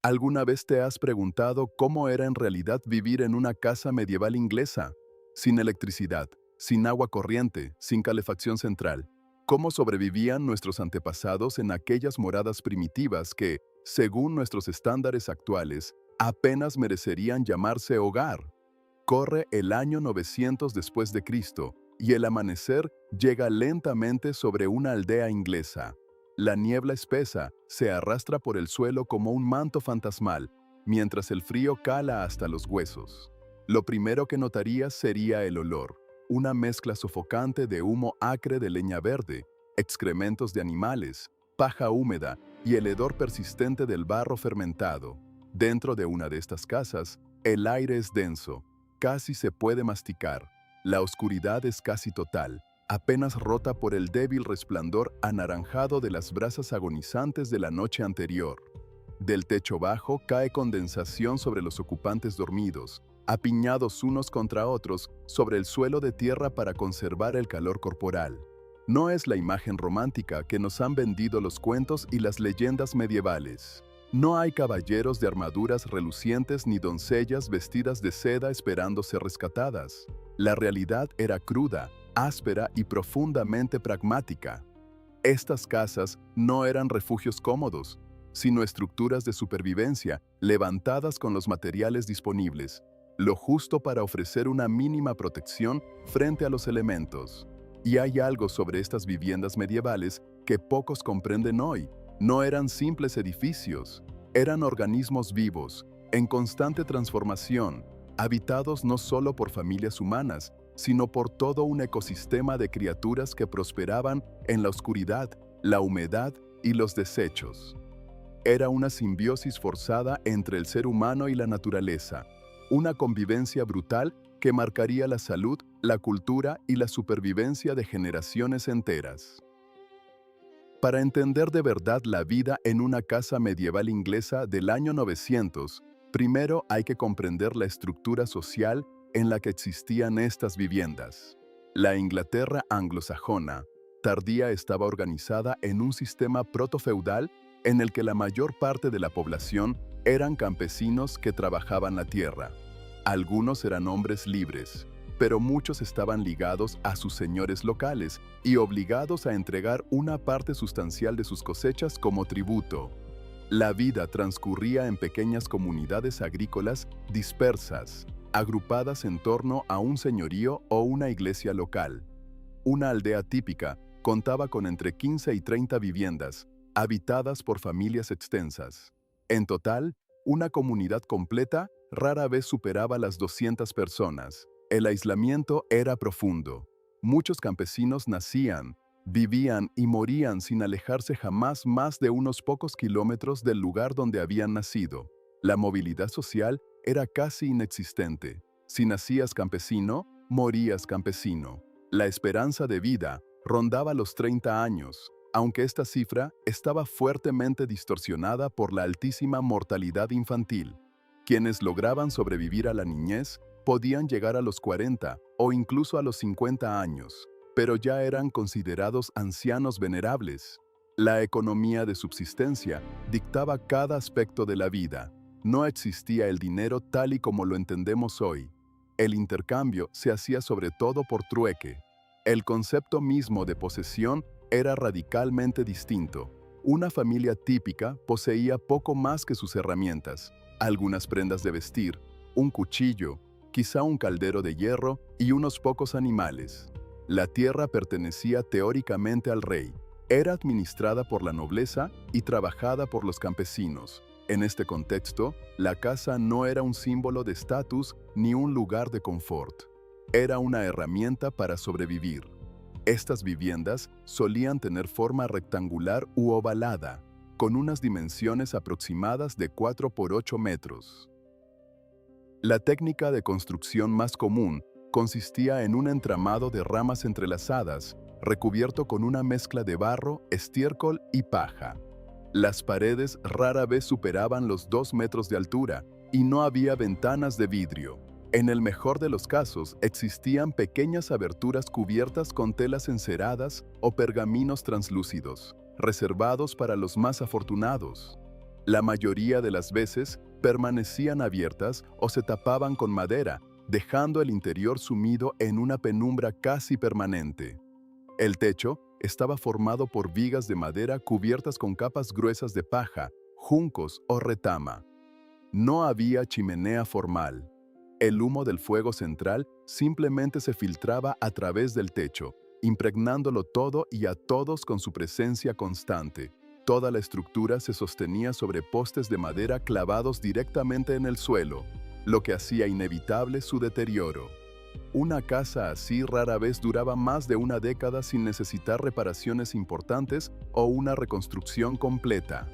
¿Alguna vez te has preguntado cómo era en realidad vivir en una casa medieval inglesa? Sin electricidad, sin agua corriente, sin calefacción central. ¿Cómo sobrevivían nuestros antepasados en aquellas moradas primitivas que, según nuestros estándares actuales, apenas merecerían llamarse hogar? Corre el año 900 después de Cristo y el amanecer llega lentamente sobre una aldea inglesa. La niebla espesa se arrastra por el suelo como un manto fantasmal, mientras el frío cala hasta los huesos. Lo primero que notarías sería el olor, una mezcla sofocante de humo acre de leña verde, excrementos de animales, paja húmeda y el hedor persistente del barro fermentado. Dentro de una de estas casas, el aire es denso, casi se puede masticar. La oscuridad es casi total, apenas rota por el débil resplandor anaranjado de las brasas agonizantes de la noche anterior. Del techo bajo cae condensación sobre los ocupantes dormidos, apiñados unos contra otros sobre el suelo de tierra para conservar el calor corporal. No es la imagen romántica que nos han vendido los cuentos y las leyendas medievales. No hay caballeros de armaduras relucientes ni doncellas vestidas de seda esperando ser rescatadas. La realidad era cruda, áspera y profundamente pragmática. Estas casas no eran refugios cómodos, sino estructuras de supervivencia levantadas con los materiales disponibles, lo justo para ofrecer una mínima protección frente a los elementos. Y hay algo sobre estas viviendas medievales que pocos comprenden hoy. No eran simples edificios, eran organismos vivos, en constante transformación, habitados no solo por familias humanas, sino por todo un ecosistema de criaturas que prosperaban en la oscuridad, la humedad y los desechos. Era una simbiosis forzada entre el ser humano y la naturaleza, una convivencia brutal que marcaría la salud, la cultura y la supervivencia de generaciones enteras. Para entender de verdad la vida en una casa medieval inglesa del año 900, primero hay que comprender la estructura social en la que existían estas viviendas. La Inglaterra anglosajona tardía estaba organizada en un sistema protofeudal en el que la mayor parte de la población eran campesinos que trabajaban la tierra. Algunos eran hombres libres, pero muchos estaban ligados a sus señores locales y obligados a entregar una parte sustancial de sus cosechas como tributo. La vida transcurría en pequeñas comunidades agrícolas dispersas, agrupadas en torno a un señorío o una iglesia local. Una aldea típica contaba con entre 15 y 30 viviendas, habitadas por familias extensas. En total, una comunidad completa rara vez superaba las 200 personas. El aislamiento era profundo. Muchos campesinos nacían, vivían y morían sin alejarse jamás más de unos pocos kilómetros del lugar donde habían nacido. La movilidad social era casi inexistente. Si nacías campesino, morías campesino. La esperanza de vida rondaba los 30 años, aunque esta cifra estaba fuertemente distorsionada por la altísima mortalidad infantil. Quienes lograban sobrevivir a la niñez podían llegar a los 40 o incluso a los 50 años, pero ya eran considerados ancianos venerables. La economía de subsistencia dictaba cada aspecto de la vida. No existía el dinero tal y como lo entendemos hoy. El intercambio se hacía sobre todo por trueque. El concepto mismo de posesión era radicalmente distinto. Una familia típica poseía poco más que sus herramientas, algunas prendas de vestir, un cuchillo, quizá un caldero de hierro y unos pocos animales. La tierra pertenecía teóricamente al rey, era administrada por la nobleza y trabajada por los campesinos. En este contexto, la casa no era un símbolo de estatus ni un lugar de confort. Era una herramienta para sobrevivir. Estas viviendas solían tener forma rectangular u ovalada, con unas dimensiones aproximadas de 4 por 8 metros. La técnica de construcción más común consistía en un entramado de ramas entrelazadas, recubierto con una mezcla de barro, estiércol y paja. Las paredes rara vez superaban los 2 metros de altura y no había ventanas de vidrio. En el mejor de los casos, existían pequeñas aberturas cubiertas con telas enceradas o pergaminos translúcidos, reservados para los más afortunados. La mayoría de las veces permanecían abiertas o se tapaban con madera, dejando el interior sumido en una penumbra casi permanente. El techo estaba formado por vigas de madera cubiertas con capas gruesas de paja, juncos o retama. No había chimenea formal. El humo del fuego central simplemente se filtraba a través del techo, impregnándolo todo y a todos con su presencia constante. Toda la estructura se sostenía sobre postes de madera clavados directamente en el suelo, lo que hacía inevitable su deterioro. Una casa así rara vez duraba más de una década sin necesitar reparaciones importantes o una reconstrucción completa.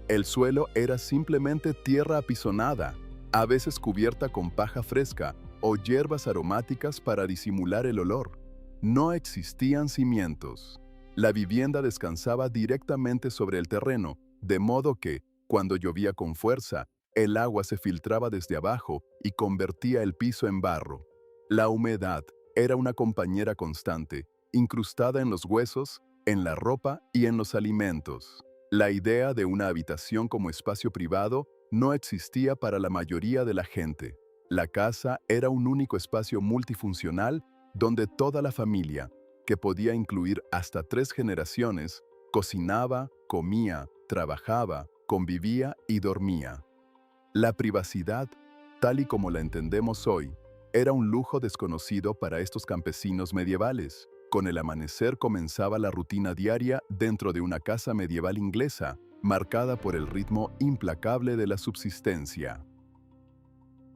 El suelo era simplemente tierra apisonada, a veces cubierta con paja fresca o hierbas aromáticas para disimular el olor. No existían cimientos. La vivienda descansaba directamente sobre el terreno, de modo que, cuando llovía con fuerza, el agua se filtraba desde abajo y convertía el piso en barro. La humedad era una compañera constante, incrustada en los huesos, en la ropa y en los alimentos. La idea de una habitación como espacio privado no existía para la mayoría de la gente. La casa era un único espacio multifuncional donde toda la familia, que podía incluir hasta 3 generaciones, cocinaba, comía, trabajaba, convivía y dormía. La privacidad, tal y como la entendemos hoy, era un lujo desconocido para estos campesinos medievales. Con el amanecer comenzaba la rutina diaria dentro de una casa medieval inglesa, marcada por el ritmo implacable de la subsistencia.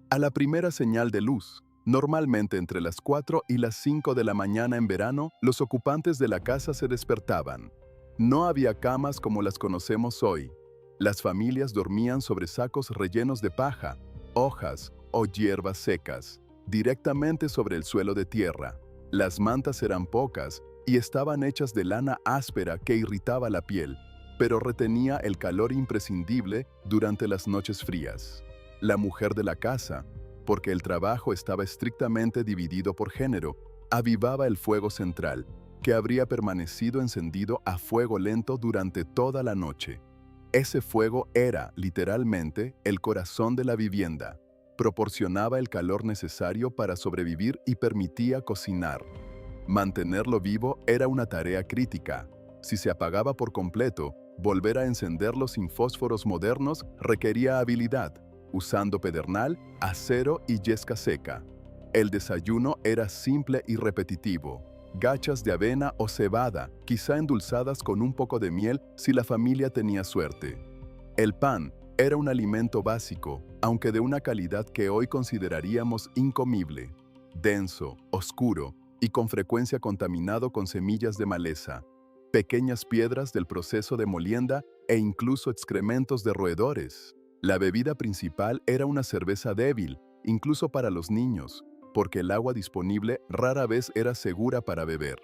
A la primera señal de luz, normalmente entre las 4 y las 5 de la mañana en verano, los ocupantes de la casa se despertaban. No había camas como las conocemos hoy. Las familias dormían sobre sacos rellenos de paja, hojas o hierbas secas, directamente sobre el suelo de tierra. Las mantas eran pocas y estaban hechas de lana áspera que irritaba la piel, pero retenía el calor imprescindible durante las noches frías. La mujer de la casa, porque el trabajo estaba estrictamente dividido por género, avivaba el fuego central, que habría permanecido encendido a fuego lento durante toda la noche. Ese fuego era, literalmente, el corazón de la vivienda. Proporcionaba el calor necesario para sobrevivir y permitía cocinar. Mantenerlo vivo era una tarea crítica. Si se apagaba por completo, volver a encenderlo sin fósforos modernos requería habilidad, usando pedernal, acero y yesca seca. El desayuno era simple y repetitivo. Gachas de avena o cebada, quizá endulzadas con un poco de miel si la familia tenía suerte. El pan era un alimento básico, aunque de una calidad que hoy consideraríamos incomible. Denso, oscuro y con frecuencia contaminado con semillas de maleza, pequeñas piedras del proceso de molienda e incluso excrementos de roedores. La bebida principal era una cerveza débil, incluso para los niños, porque el agua disponible rara vez era segura para beber.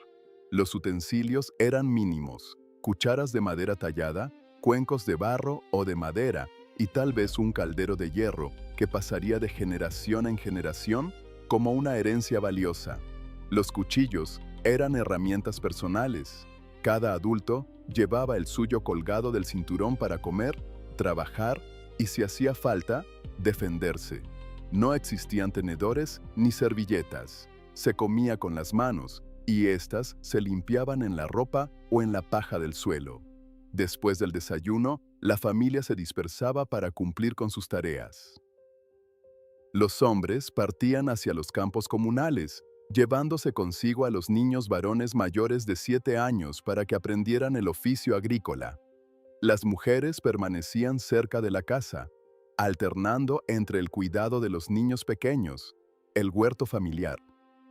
Los utensilios eran mínimos: cucharas de madera tallada, cuencos de barro o de madera y tal vez un caldero de hierro que pasaría de generación en generación como una herencia valiosa. Los cuchillos eran herramientas personales. Cada adulto llevaba el suyo colgado del cinturón para comer, trabajar y, si hacía falta, defenderse. No existían tenedores ni servilletas. Se comía con las manos y éstas se limpiaban en la ropa o en la paja del suelo. Después del desayuno, la familia se dispersaba para cumplir con sus tareas. Los hombres partían hacia los campos comunales, llevándose consigo a los niños varones mayores de 7 años para que aprendieran el oficio agrícola. Las mujeres permanecían cerca de la casa, alternando entre el cuidado de los niños pequeños, el huerto familiar,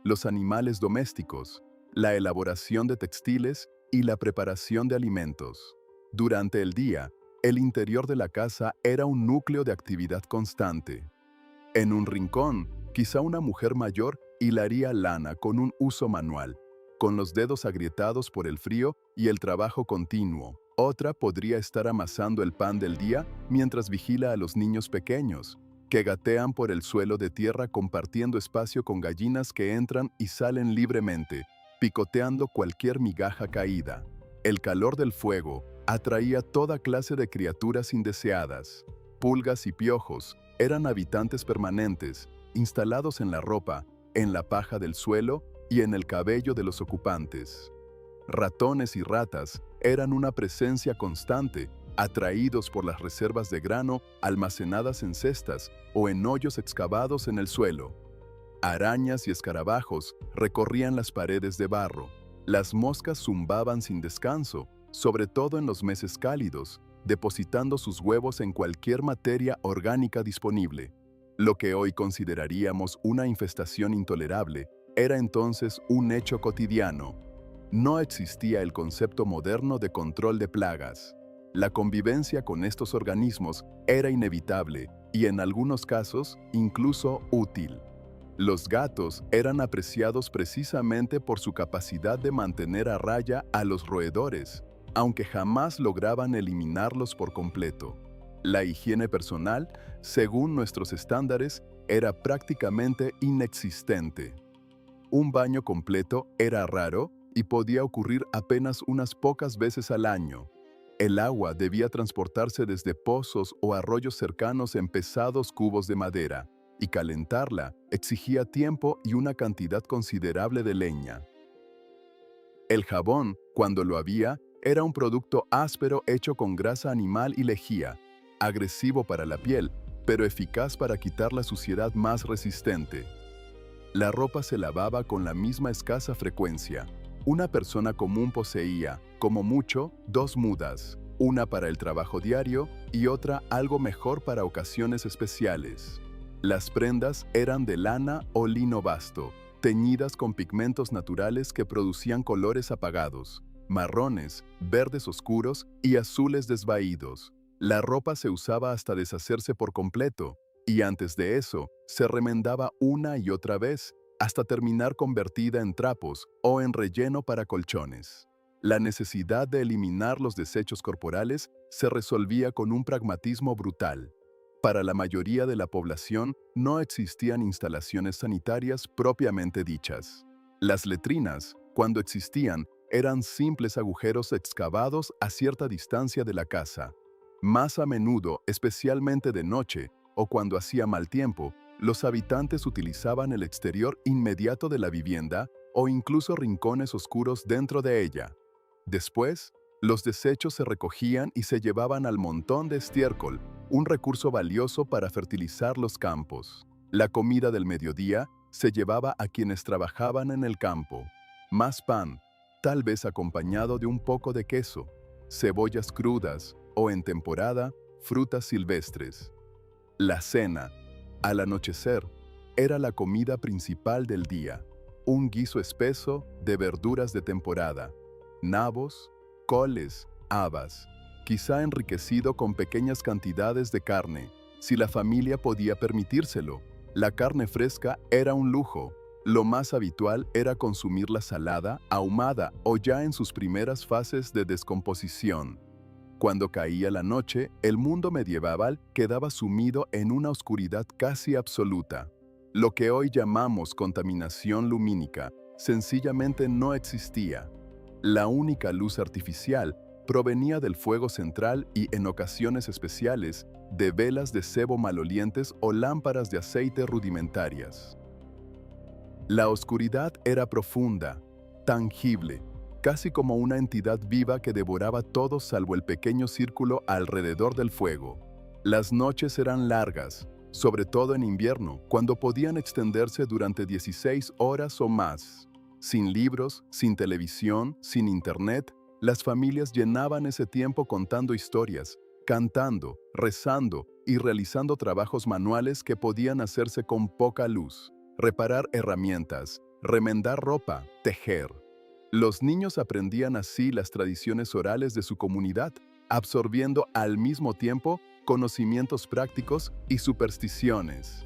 los animales domésticos, la elaboración de textiles y la preparación de alimentos. Durante el día, el interior de la casa era un núcleo de actividad constante. En un rincón, quizá una mujer mayor hilaría lana con un uso manual, con los dedos agrietados por el frío y el trabajo continuo. Otra podría estar amasando el pan del día mientras vigila a los niños pequeños, que gatean por el suelo de tierra compartiendo espacio con gallinas que entran y salen libremente, picoteando cualquier migaja caída. El calor del fuego atraía toda clase de criaturas indeseadas. Pulgas y piojos eran habitantes permanentes, instalados en la ropa, en la paja del suelo y en el cabello de los ocupantes. Ratones y ratas eran una presencia constante, atraídos por las reservas de grano almacenadas en cestas o en hoyos excavados en el suelo. Arañas y escarabajos recorrían las paredes de barro. Las moscas zumbaban sin descanso, sobre todo en los meses cálidos, depositando sus huevos en cualquier materia orgánica disponible. Lo que hoy consideraríamos una infestación intolerable era entonces un hecho cotidiano. No existía el concepto moderno de control de plagas. La convivencia con estos organismos era inevitable y en algunos casos incluso útil. Los gatos eran apreciados precisamente por su capacidad de mantener a raya a los roedores, aunque jamás lograban eliminarlos por completo. La higiene personal, según nuestros estándares, era prácticamente inexistente. Un baño completo era raro y podía ocurrir apenas unas pocas veces al año. El agua debía transportarse desde pozos o arroyos cercanos en pesados cubos de madera, y calentarla exigía tiempo y una cantidad considerable de leña. El jabón, cuando lo había, era un producto áspero hecho con grasa animal y lejía, agresivo para la piel, pero eficaz para quitar la suciedad más resistente. La ropa se lavaba con la misma escasa frecuencia. Una persona común poseía, como mucho, 2 mudas, una para el trabajo diario y otra algo mejor para ocasiones especiales. Las prendas eran de lana o lino basto, teñidas con pigmentos naturales que producían colores apagados, marrones, verdes oscuros y azules desvaídos. La ropa se usaba hasta deshacerse por completo, y antes de eso, se remendaba una y otra vez, hasta terminar convertida en trapos o en relleno para colchones. La necesidad de eliminar los desechos corporales se resolvía con un pragmatismo brutal. Para la mayoría de la población no existían instalaciones sanitarias propiamente dichas. Las letrinas, cuando existían, eran simples agujeros excavados a cierta distancia de la casa. Más a menudo, especialmente de noche o cuando hacía mal tiempo, los habitantes utilizaban el exterior inmediato de la vivienda o incluso rincones oscuros dentro de ella. Después, los desechos se recogían y se llevaban al montón de estiércol, un recurso valioso para fertilizar los campos. La comida del mediodía se llevaba a quienes trabajaban en el campo. Más pan, tal vez acompañado de un poco de queso, cebollas crudas o, en temporada, frutas silvestres. La cena, al anochecer, era la comida principal del día, un guiso espeso de verduras de temporada, nabos, coles, habas, quizá enriquecido con pequeñas cantidades de carne, si la familia podía permitírselo. La carne fresca era un lujo. Lo más habitual era consumirla salada, ahumada o ya en sus primeras fases de descomposición. Cuando caía la noche, el mundo medieval quedaba sumido en una oscuridad casi absoluta. Lo que hoy llamamos contaminación lumínica sencillamente no existía. La única luz artificial provenía del fuego central y, en ocasiones especiales, de velas de sebo malolientes o lámparas de aceite rudimentarias. La oscuridad era profunda, tangible, casi como una entidad viva que devoraba todo salvo el pequeño círculo alrededor del fuego. Las noches eran largas, sobre todo en invierno, cuando podían extenderse durante 16 horas o más. Sin libros, sin televisión, sin internet, las familias llenaban ese tiempo contando historias, cantando, rezando y realizando trabajos manuales que podían hacerse con poca luz. Reparar herramientas, remendar ropa, tejer. Los niños aprendían así las tradiciones orales de su comunidad, absorbiendo al mismo tiempo conocimientos prácticos y supersticiones.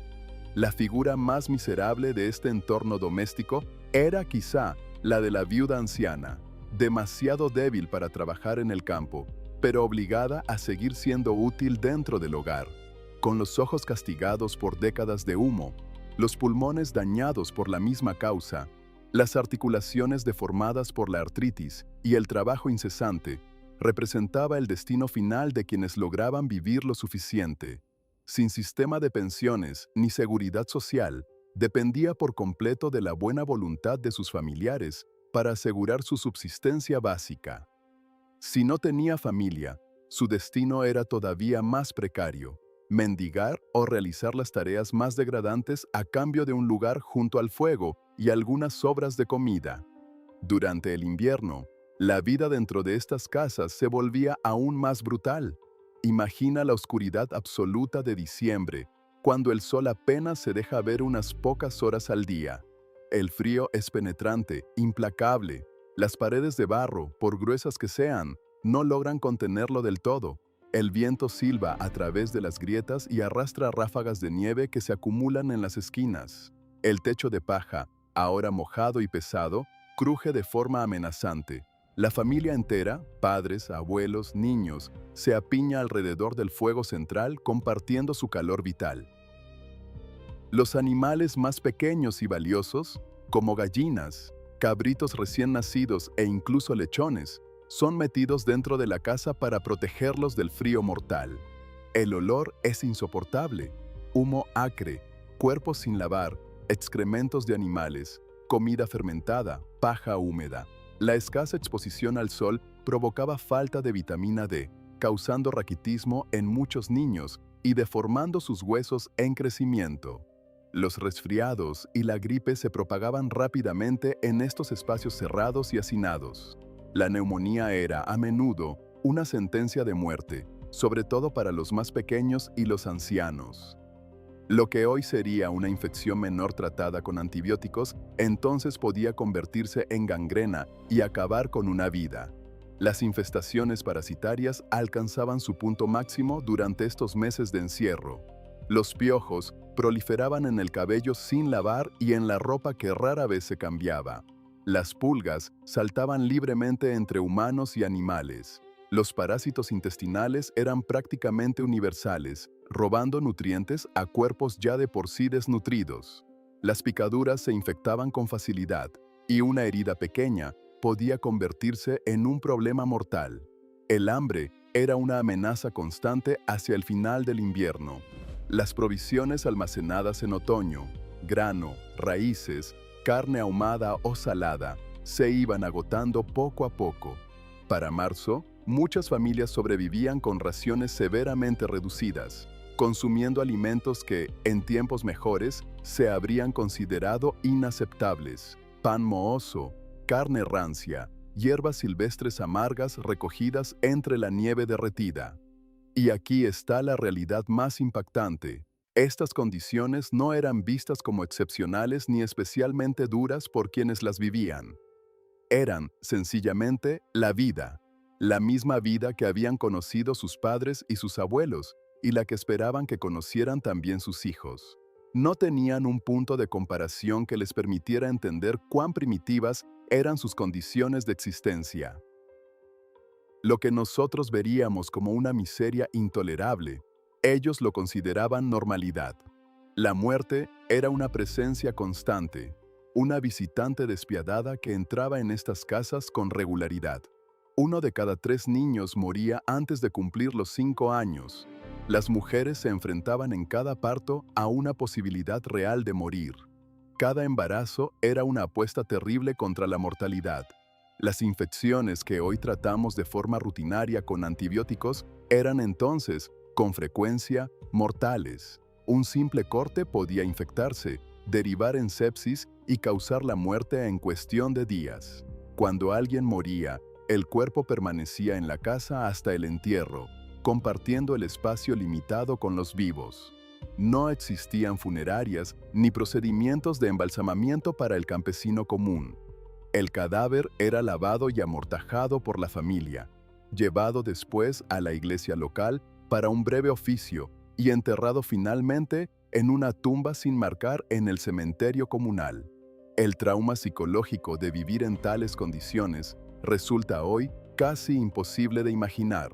La figura más miserable de este entorno doméstico era quizá la de la viuda anciana, demasiado débil para trabajar en el campo, pero obligada a seguir siendo útil dentro del hogar. Con los ojos castigados por décadas de humo, los pulmones dañados por la misma causa, Las articulaciones deformadas por la artritis y el trabajo incesante representaba el destino final de quienes lograban vivir lo suficiente. Sin sistema de pensiones ni seguridad social, dependía por completo de la buena voluntad de sus familiares para asegurar su subsistencia básica. Si no tenía familia, su destino era todavía más precario: mendigar o realizar las tareas más degradantes a cambio de un lugar junto al fuego y algunas sobras de comida. Durante el invierno, la vida dentro de estas casas se volvía aún más brutal. Imagina la oscuridad absoluta de diciembre, cuando el sol apenas se deja ver unas pocas horas al día. El frío es penetrante, implacable. Las paredes de barro, por gruesas que sean, no logran contenerlo del todo. El viento silba a través de las grietas y arrastra ráfagas de nieve que se acumulan en las esquinas. El techo de paja, ahora mojado y pesado, cruje de forma amenazante. La familia entera, padres, abuelos, niños, se apiña alrededor del fuego central compartiendo su calor vital. Los animales más pequeños y valiosos, como gallinas, cabritos recién nacidos e incluso lechones, son metidos dentro de la casa para protegerlos del frío mortal. El olor es insoportable: humo acre, cuerpos sin lavar, excrementos de animales, comida fermentada, paja húmeda. La escasa exposición al sol provocaba falta de vitamina D, causando raquitismo en muchos niños y deformando sus huesos en crecimiento. Los resfriados y la gripe se propagaban rápidamente en estos espacios cerrados y hacinados. La neumonía era, a menudo, una sentencia de muerte, sobre todo para los más pequeños y los ancianos. Lo que hoy sería una infección menor tratada con antibióticos, entonces podía convertirse en gangrena y acabar con una vida. Las infestaciones parasitarias alcanzaban su punto máximo durante estos meses de encierro. Los piojos proliferaban en el cabello sin lavar y en la ropa que rara vez se cambiaba. Las pulgas saltaban libremente entre humanos y animales. Los parásitos intestinales eran prácticamente universales, robando nutrientes a cuerpos ya de por sí desnutridos. Las picaduras se infectaban con facilidad, y una herida pequeña podía convertirse en un problema mortal. El hambre era una amenaza constante hacia el final del invierno. Las provisiones almacenadas en otoño, grano, raíces, carne ahumada o salada, se iban agotando poco a poco. Para marzo, muchas familias sobrevivían con raciones severamente reducidas, consumiendo alimentos que, en tiempos mejores, se habrían considerado inaceptables: pan mohoso, carne rancia, hierbas silvestres amargas recogidas entre la nieve derretida. Y aquí está la realidad más impactante: estas condiciones no eran vistas como excepcionales ni especialmente duras por quienes las vivían. Eran, sencillamente, la vida, la misma vida que habían conocido sus padres y sus abuelos, y la que esperaban que conocieran también sus hijos. No tenían un punto de comparación que les permitiera entender cuán primitivas eran sus condiciones de existencia. Lo que nosotros veríamos como una miseria intolerable, ellos lo consideraban normalidad. La muerte era una presencia constante, una visitante despiadada que entraba en estas casas con regularidad. 1 de cada 3 niños moría antes de cumplir los 5 años. Las mujeres se enfrentaban en cada parto a una posibilidad real de morir. Cada embarazo era una apuesta terrible contra la mortalidad. Las infecciones que hoy tratamos de forma rutinaria con antibióticos eran entonces, con frecuencia, mortales. Un simple corte podía infectarse, derivar en sepsis y causar la muerte en cuestión de días. Cuando alguien moría, el cuerpo permanecía en la casa hasta el entierro, compartiendo el espacio limitado con los vivos. No existían funerarias ni procedimientos de embalsamamiento para el campesino común. El cadáver era lavado y amortajado por la familia, llevado después a la iglesia local para un breve oficio y enterrado finalmente en una tumba sin marcar en el cementerio comunal. El trauma psicológico de vivir en tales condiciones resulta hoy casi imposible de imaginar.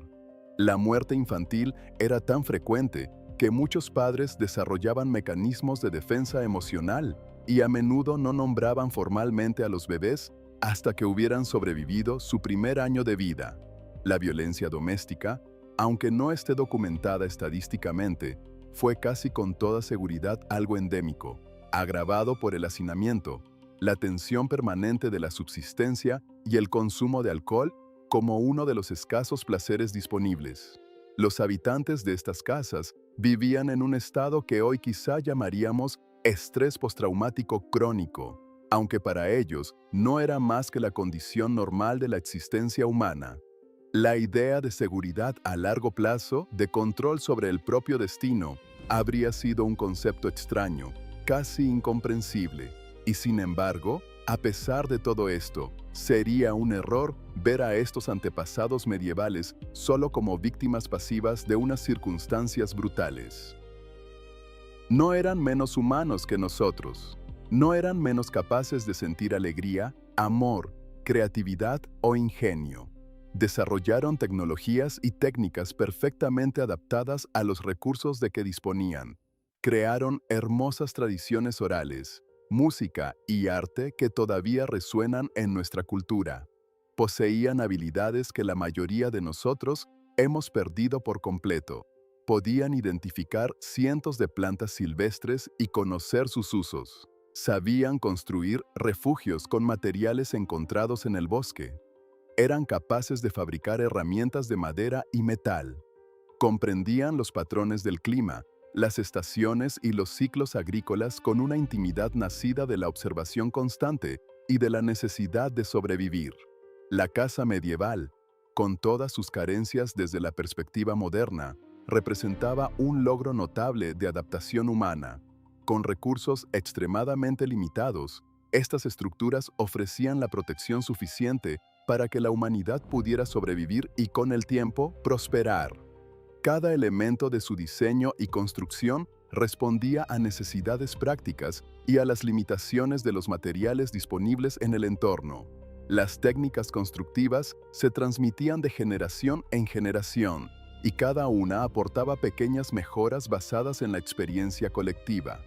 La muerte infantil era tan frecuente que muchos padres desarrollaban mecanismos de defensa emocional, y a menudo no nombraban formalmente a los bebés hasta que hubieran sobrevivido su primer año de vida. La violencia doméstica, aunque no esté documentada estadísticamente, fue casi con toda seguridad algo endémico, agravado por el hacinamiento, la tensión permanente de la subsistencia y el consumo de alcohol como uno de los escasos placeres disponibles. Los habitantes de estas casas vivían en un estado que hoy quizá llamaríamos estrés postraumático crónico, aunque para ellos no era más que la condición normal de la existencia humana. La idea de seguridad a largo plazo, de control sobre el propio destino, habría sido un concepto extraño, casi incomprensible. Y sin embargo, a pesar de todo esto, sería un error ver a estos antepasados medievales solo como víctimas pasivas de unas circunstancias brutales. No eran menos humanos que nosotros. No eran menos capaces de sentir alegría, amor, creatividad o ingenio. Desarrollaron tecnologías y técnicas perfectamente adaptadas a los recursos de que disponían. Crearon hermosas tradiciones orales, música y arte que todavía resuenan en nuestra cultura. Poseían habilidades que la mayoría de nosotros hemos perdido por completo. Podían identificar cientos de plantas silvestres y conocer sus usos. Sabían construir refugios con materiales encontrados en el bosque. Eran capaces de fabricar herramientas de madera y metal. Comprendían los patrones del clima, las estaciones y los ciclos agrícolas con una intimidad nacida de la observación constante y de la necesidad de sobrevivir. La casa medieval, con todas sus carencias desde la perspectiva moderna, representaba un logro notable de adaptación humana. Con recursos extremadamente limitados, estas estructuras ofrecían la protección suficiente para que la humanidad pudiera sobrevivir y con el tiempo prosperar. Cada elemento de su diseño y construcción respondía a necesidades prácticas y a las limitaciones de los materiales disponibles en el entorno. Las técnicas constructivas se transmitían de generación en generación, y cada una aportaba pequeñas mejoras basadas en la experiencia colectiva.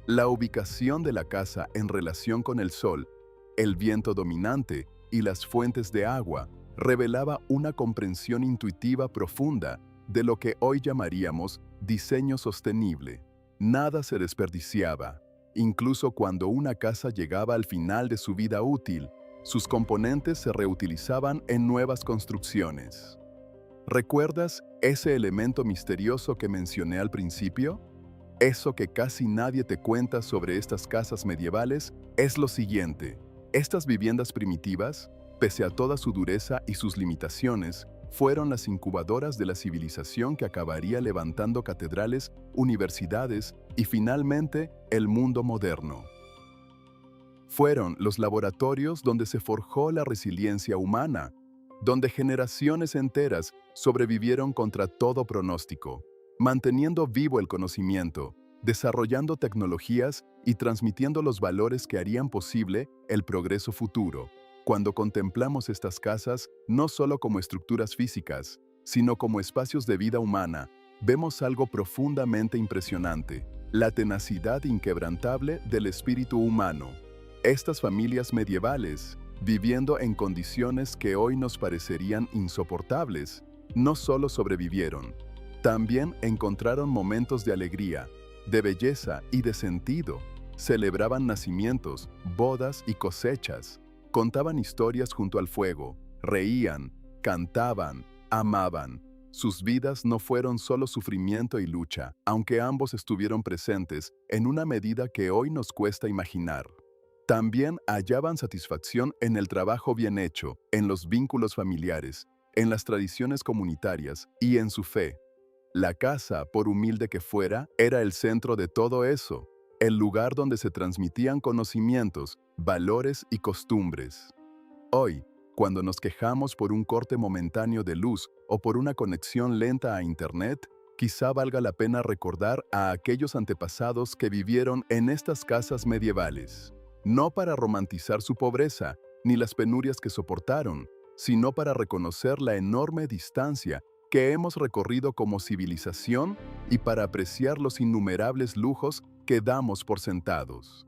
La ubicación de la casa en relación con el sol, el viento dominante y las fuentes de agua revelaba una comprensión intuitiva profunda de lo que hoy llamaríamos diseño sostenible. Nada se desperdiciaba. Incluso cuando una casa llegaba al final de su vida útil, sus componentes se reutilizaban en nuevas construcciones. ¿Recuerdas ese elemento misterioso que mencioné al principio? Eso que casi nadie te cuenta sobre estas casas medievales es lo siguiente. Estas viviendas primitivas, pese a toda su dureza y sus limitaciones, fueron las incubadoras de la civilización que acabaría levantando catedrales, universidades y finalmente el mundo moderno. Fueron los laboratorios donde se forjó la resiliencia humana, donde generaciones enteras sobrevivieron contra todo pronóstico, manteniendo vivo el conocimiento, desarrollando tecnologías y transmitiendo los valores que harían posible el progreso futuro. Cuando contemplamos estas casas, no solo como estructuras físicas, sino como espacios de vida humana, vemos algo profundamente impresionante: la tenacidad inquebrantable del espíritu humano. Estas familias medievales, viviendo en condiciones que hoy nos parecerían insoportables, no solo sobrevivieron, también encontraron momentos de alegría, de belleza y de sentido. Celebraban nacimientos, bodas y cosechas. Contaban historias junto al fuego, reían, cantaban, amaban. Sus vidas no fueron solo sufrimiento y lucha, aunque ambos estuvieron presentes en una medida que hoy nos cuesta imaginar. También hallaban satisfacción en el trabajo bien hecho, en los vínculos familiares, en las tradiciones comunitarias y en su fe. La casa, por humilde que fuera, era el centro de todo eso, el lugar donde se transmitían conocimientos, valores y costumbres. Hoy, cuando nos quejamos por un corte momentáneo de luz o por una conexión lenta a Internet, quizá valga la pena recordar a aquellos antepasados que vivieron en estas casas medievales, no para romantizar su pobreza ni las penurias que soportaron, sino para reconocer la enorme distancia que hemos recorrido como civilización y para apreciar los innumerables lujos que damos por sentados.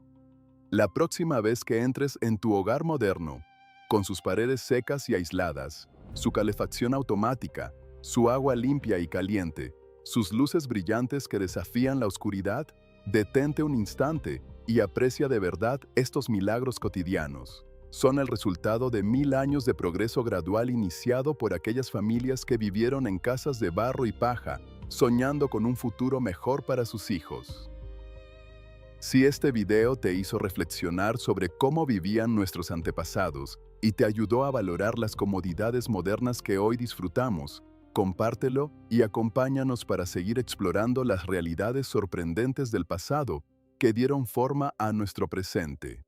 La próxima vez que entres en tu hogar moderno, con sus paredes secas y aisladas, su calefacción automática, su agua limpia y caliente, sus luces brillantes que desafían la oscuridad, detente un instante y aprecia de verdad estos milagros cotidianos. Son el resultado de 1000 años de progreso gradual iniciado por aquellas familias que vivieron en casas de barro y paja, soñando con un futuro mejor para sus hijos. Si este video te hizo reflexionar sobre cómo vivían nuestros antepasados y te ayudó a valorar las comodidades modernas que hoy disfrutamos, compártelo y acompáñanos para seguir explorando las realidades sorprendentes del pasado que dieron forma a nuestro presente.